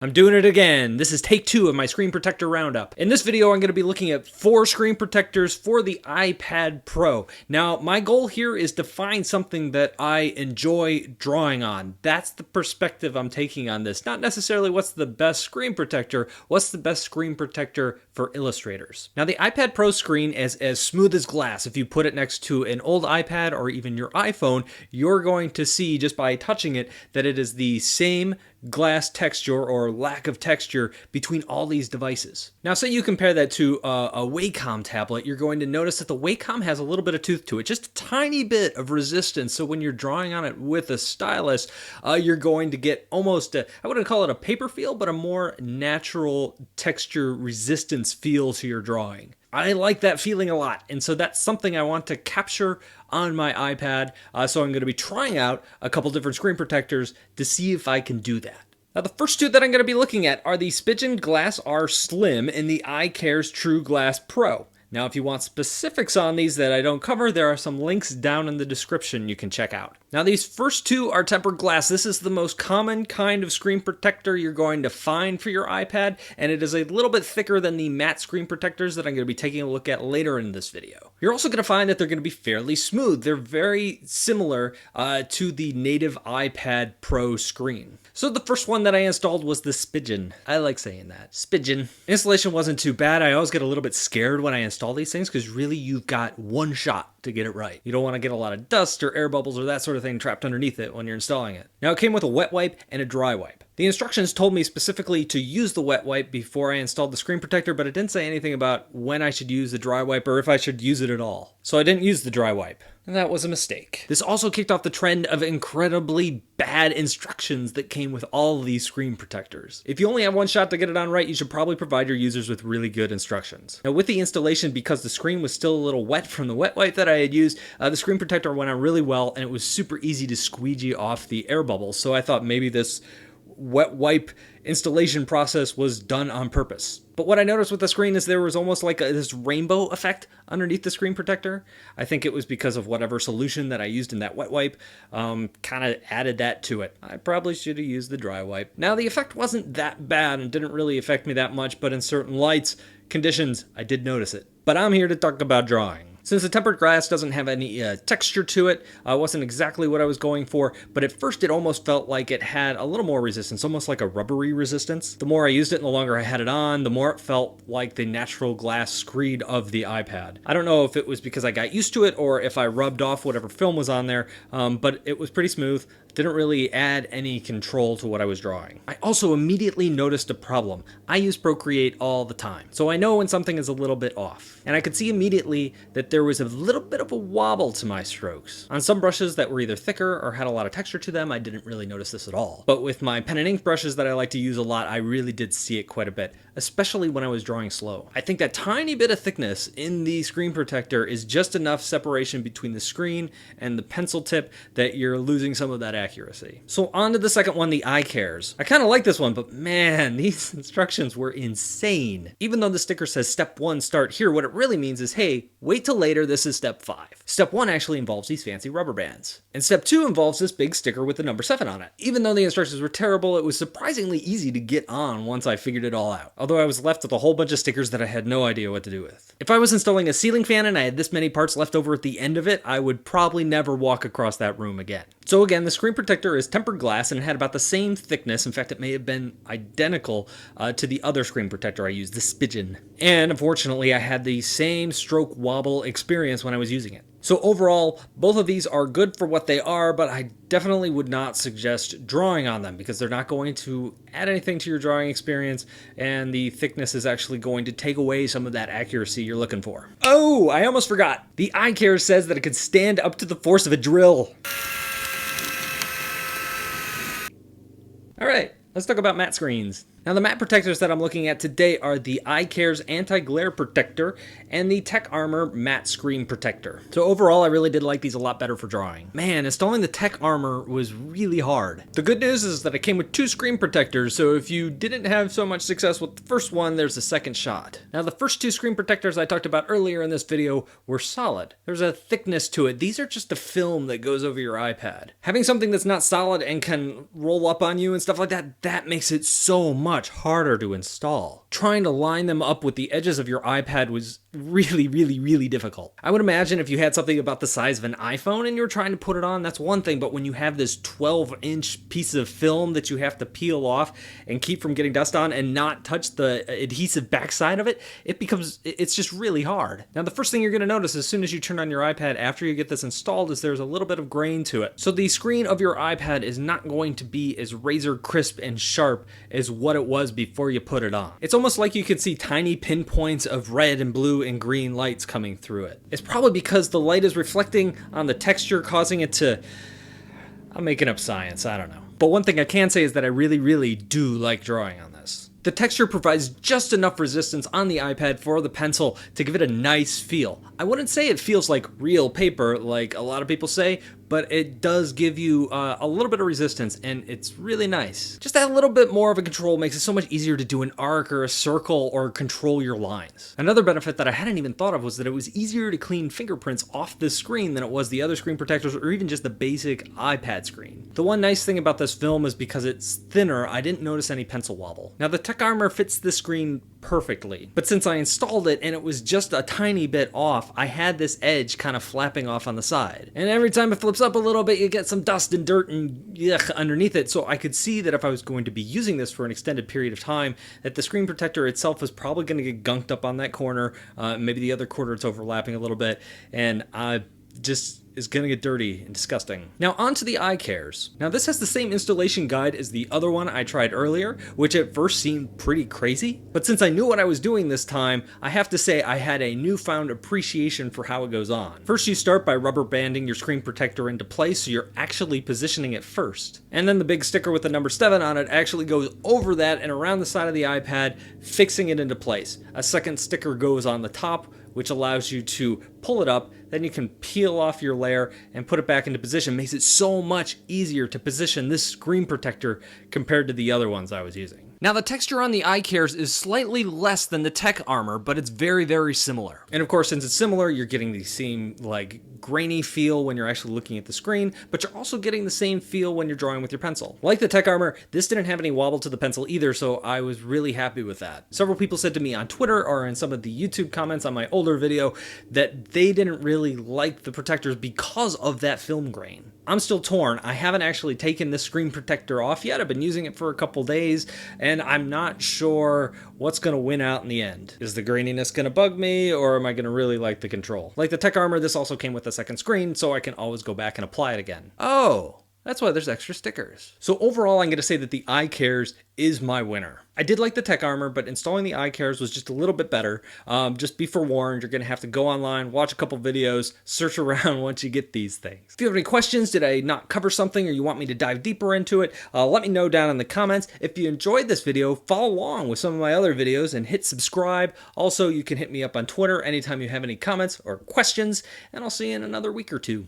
I'm doing it again. This is take 2 of my screen protector roundup. In this video, I'm going to be looking at 4 screen protectors for the iPad Pro. Now, my goal here is to find something that I enjoy drawing on. That's the perspective I'm taking on this. Not necessarily what's the best screen protector, what's the best screen protector for illustrators. Now, the iPad Pro screen is as smooth as glass. If you put it next to an old iPad or even your iPhone, you're going to see just by touching it that it is the same glass texture or lack of texture between all these devices. Now, say you compare that to a Wacom tablet, you're going to notice that the Wacom has a little bit of tooth to it, just a tiny bit of resistance. So when you're drawing on it with a stylus, you're going to get almost I wouldn't call it a paper feel, but a more natural texture resistance feel to your drawing. I like that feeling a lot, and so that's something I want to capture on my iPad, so I'm going to be trying out a couple different screen protectors to see if I can do that. Now, the first two that I'm going to be looking at are the Spidgen Glass R Slim and the iCares True Glass Pro. Now, if you want specifics on these that I don't cover, there are some links down in the description you can check out. Now, these first two are tempered glass. This is the most common kind of screen protector you're going to find for your iPad, and it is a little bit thicker than the matte screen protectors that I'm going to be taking a look at later in this video. You're also going to find that they're going to be fairly smooth. They're very similar to the native iPad Pro screen. So the first one that I installed was the Spidgen. I like saying that. Spidgen. Installation wasn't too bad. I always get a little bit scared when I install these things because really you've got one shot to get it right. You don't want to get a lot of dust or air bubbles or that sort of thing trapped underneath it when you're installing it. Now, it came with a wet wipe and a dry wipe. The instructions told me specifically to use the wet wipe before I installed the screen protector, but it didn't say anything about when I should use the dry wipe or if I should use it at all. So I didn't use the dry wipe. And that was a mistake. This also kicked off the trend of incredibly bad instructions that came with all of these screen protectors. If you only have one shot to get it on right, you should probably provide your users with really good instructions. Now, with the installation, because the screen was still a little wet from the wet wipe that I had used, the screen protector went on really well, and it was super easy to squeegee off the air bubbles. So I thought maybe this wet wipe installation process was done on purpose. But what I noticed with the screen is there was almost like this rainbow effect underneath the screen protector. I think it was because of whatever solution that I used in that wet wipe kind of added that to it. I probably should have used the dry wipe. Now, the effect wasn't that bad and didn't really affect me that much, but in certain lights, conditions, I did notice it. But I'm here to talk about drawing. Since the tempered glass doesn't have any texture to it, wasn't exactly what I was going for, but at first it almost felt like it had a little more resistance, almost like a rubbery resistance. The more I used it and the longer I had it on, the more it felt like the natural glass screen of the iPad. I don't know if it was because I got used to it or if I rubbed off whatever film was on there, but it was pretty smooth. Didn't really add any control to what I was drawing. I also immediately noticed a problem. I use PROCREATE all the time, so I know when something is a little bit off. And I could see immediately that there was a little bit of a wobble to my strokes. On some brushes that were either thicker or had a lot of texture to them, I didn't really notice this at all. But with my pen and ink brushes that I like to use a lot, I really did see it quite a bit, especially when I was drawing slow. I think that tiny bit of thickness in the screen protector is just enough separation between the screen and the pencil tip that you're losing some of that accuracy. So on to the second one, the iCares. I kind of like this one, but man, these instructions were insane. Even though the sticker says step 1, start here, what it really means is, hey, wait till later, this is step 5. Step 1 actually involves these fancy rubber bands. And step 2 involves this big sticker with the number 7 on it. Even though the instructions were terrible, it was surprisingly easy to get on once I figured it all out. Although I was left with a whole bunch of stickers that I had no idea what to do with. If I was installing a ceiling fan and I had this many parts left over at the end of it, I would probably never walk across that room again. So again, the screen protector is tempered glass and it had about the same thickness. In fact, it may have been identical to the other screen protector I used, the Spidgen. And unfortunately, I had the same stroke wobble experience when I was using it. So overall, both of these are good for what they are, but I definitely would not suggest drawing on them because they're not going to add anything to your drawing experience, and the thickness is actually going to take away some of that accuracy you're looking for. Oh, I almost forgot. The iCares says that it can stand up to the force of a drill. All right. Let's talk about matte screens. Now the matte protectors that I'm looking at today are the iCares Anti-Glare Protector and the Tech Armor Matte Screen Protector. So overall, I really did like these a lot better for drawing. Man, installing the Tech Armor was really hard. The good news is that it came with 2 screen protectors, so if you didn't have so much success with the first one, there's a second shot. Now the first 2 screen protectors I talked about earlier in this video were solid. There's a thickness to it. These are just a film that goes over your iPad. Having something that's not solid and can roll up on you and stuff like that, that makes it so much harder to install. Trying to line them up with the edges of your iPad was really difficult. I would imagine if you had something about the size of an iPhone and you were trying to put it on, that's one thing, but when you have this 12-inch piece of film that you have to peel off and keep from getting dust on and not touch the adhesive backside of it, it's just really hard. Now the first thing you're going to notice as soon as you turn on your iPad after you get this installed is there's a little bit of grain to it. So the screen of your iPad is not going to be as razor crisp and sharp as what it was before you put it on. It's almost like you can see tiny pinpoints of red and blue and green lights coming through it. It's probably because the light is reflecting on the texture, causing it to... I'm making up science, I don't know. But one thing I can say is that I really do like drawing on this. The texture provides just enough resistance on the iPad for the pencil to give it a nice feel. I wouldn't say it feels like real paper like a lot of people say, but it does give you a little bit of resistance, and it's really nice. Just that little bit more of a control makes it so much easier to do an arc or a circle or control your lines. Another benefit that I hadn't even thought of was that it was easier to clean fingerprints off this screen than it was the other screen protectors or even just the basic iPad screen. The one nice thing about this film is because it's thinner, I didn't notice any pencil wobble. Now the Tech Armor fits this screen perfectly, but since I installed it and it was just a tiny bit off, I had this edge kind of flapping off on the side. And every time it flips up a little bit, you get some dust and dirt and yuck underneath it. So I could see that if I was going to be using this for an extended period of time, that the screen protector itself was probably going to get gunked up on that corner. Maybe the other corner it's overlapping a little bit, and just is going to get dirty and disgusting. Now onto the iCares. Now this has the same installation guide as the other one I tried earlier, which at first seemed pretty crazy, but since I knew what I was doing this time, I have to say I had a newfound appreciation for how it goes on. First you start by rubber banding your screen protector into place so you're actually positioning it first. And then the big sticker with the number 7 on it actually goes over that and around the side of the iPad, fixing it into place. A second sticker goes on the top, which allows you to pull it up, then you can peel off your layer and put it back into position. Makes it so much easier to position this screen protector compared to the other ones I was using. Now the texture on the iCares is slightly less than the Tech Armor, but it's very similar. And of course, since it's similar, you're getting the same like grainy feel when you're actually looking at the screen, but you're also getting the same feel when you're drawing with your pencil. Like the Tech Armor, this didn't have any wobble to the pencil either, so I was really happy with that. Several people said to me on Twitter or in some of the YouTube comments on my older video that they didn't really like the protectors because of that film grain. I'm still torn. I haven't actually taken this screen protector off yet. I've been using it for a couple days, and I'm not sure what's going to win out in the end. Is the graininess going to bug me, or am I going to really like the control? Like the Tech Armor, this also came with a second screen, so I can always go back and apply it again. Oh, that's why there's extra stickers. So overall, I'm going to say that the iCares is my winner. I did like the Tech Armor, but installing the iCares was just a little bit better. Just be forewarned, you're going to have to go online, watch a couple videos, search around once you get these things. If you have any questions, did I not cover something, or you want me to dive deeper into it, let me know down in the comments. If you enjoyed this video, follow along with some of my other videos and hit subscribe. Also, you can hit me up on Twitter anytime you have any comments or questions, and I'll see you in another week or two.